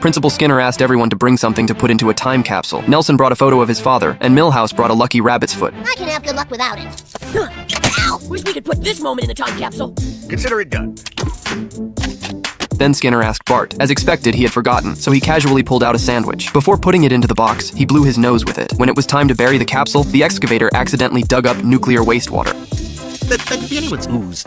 Principal Skinner asked everyone to bring something to put into a time capsule. Nelson brought a photo of his father, and Milhouse brought a lucky rabbit's foot. I can have good luck without it. Ow! Wish we could put this moment in the time capsule. Consider it done. Then Skinner asked Bart. As expected, he had forgotten, so he casually pulled out a sandwich. Before putting it into the box, he blew his nose with it. When it was time to bury the capsule, the excavator accidentally dug up nuclear wastewater. That could be anyone's ooze.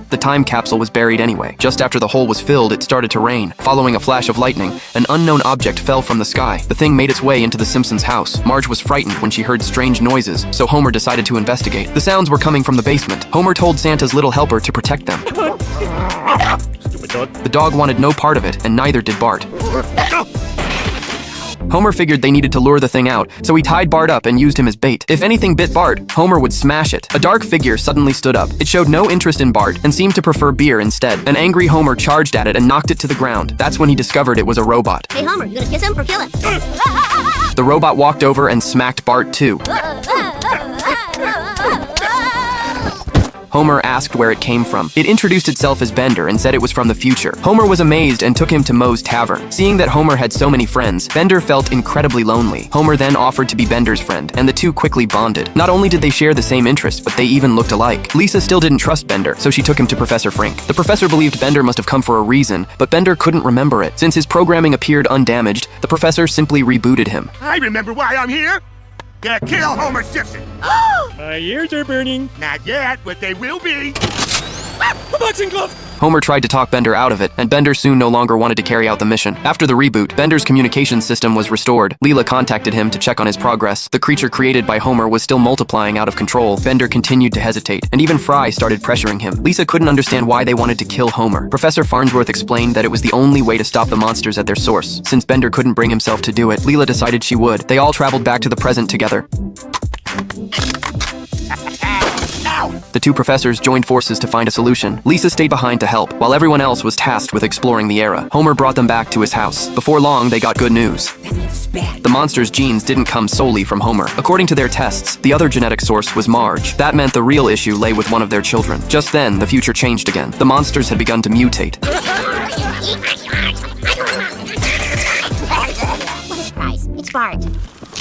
The time capsule was buried anyway. Just after the hole was filled, it started to rain. Following a flash of lightning, an unknown object fell from the sky. The thing made its way into the Simpsons' house. Marge was frightened when she heard strange noises, so Homer decided to investigate. The sounds were coming from the basement. Homer told Santa's little helper to protect them. Stupid dog. The dog wanted no part of it, and neither did Bart. Homer figured they needed to lure the thing out, so he tied Bart up and used him as bait. If anything bit Bart, Homer would smash it. A dark figure suddenly stood up. It showed no interest in Bart and seemed to prefer beer instead. An angry Homer charged at it and knocked it to the ground. That's when he discovered it was a robot. Hey, Homer, you gonna kiss him or kill him? The robot walked over and smacked Bart too. Homer asked where it came from. It introduced itself as Bender and said it was from the future. Homer was amazed and took him to Moe's tavern. Seeing that Homer had so many friends, Bender felt incredibly lonely. Homer then offered to be Bender's friend, and the two quickly bonded. Not only did they share the same interests, but they even looked alike. Lisa still didn't trust Bender, so she took him to Professor Frink. The professor believed Bender must have come for a reason, but Bender couldn't remember it. Since his programming appeared undamaged, the professor simply rebooted him. I remember why I'm here. To kill Homer Simpson. My ears are burning. Not yet, but they will be. A boxing glove! Homer tried to talk Bender out of it, and Bender soon no longer wanted to carry out the mission. After the reboot, Bender's communication system was restored. Leela contacted him to check on his progress. The creature created by Homer was still multiplying out of control. Bender continued to hesitate, and even Fry started pressuring him. Lisa couldn't understand why they wanted to kill Homer. Professor Farnsworth explained that it was the only way to stop the monsters at their source. Since Bender couldn't bring himself to do it, Leela decided she would. They all traveled back to the present together. The two professors joined forces to find a solution. Lisa stayed behind to help, while everyone else was tasked with exploring the era. Homer brought them back to his house. Before long, they got good news. That means it's bad. The monster's genes didn't come solely from Homer. According to their tests, the other genetic source was Marge. That meant the real issue lay with one of their children. Just then, the future changed again. The monsters had begun to mutate. What a surprise. It's Bart.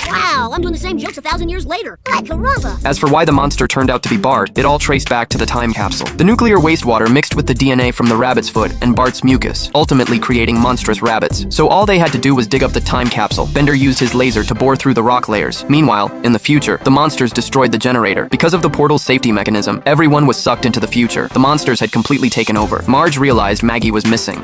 Wow, I'm doing the same jokes 1,000 years later. Ay, caramba. As for why the monster turned out to be Bart, it all traced back to the time capsule. The nuclear wastewater mixed with the DNA from the rabbit's foot and Bart's mucus, ultimately creating monstrous rabbits. So all they had to do was dig up the time capsule. Bender used his laser to bore through the rock layers. Meanwhile, in the future, the monsters destroyed the generator. Because of the portal's safety mechanism, everyone was sucked into the future. The monsters had completely taken over. Marge realized Maggie was missing.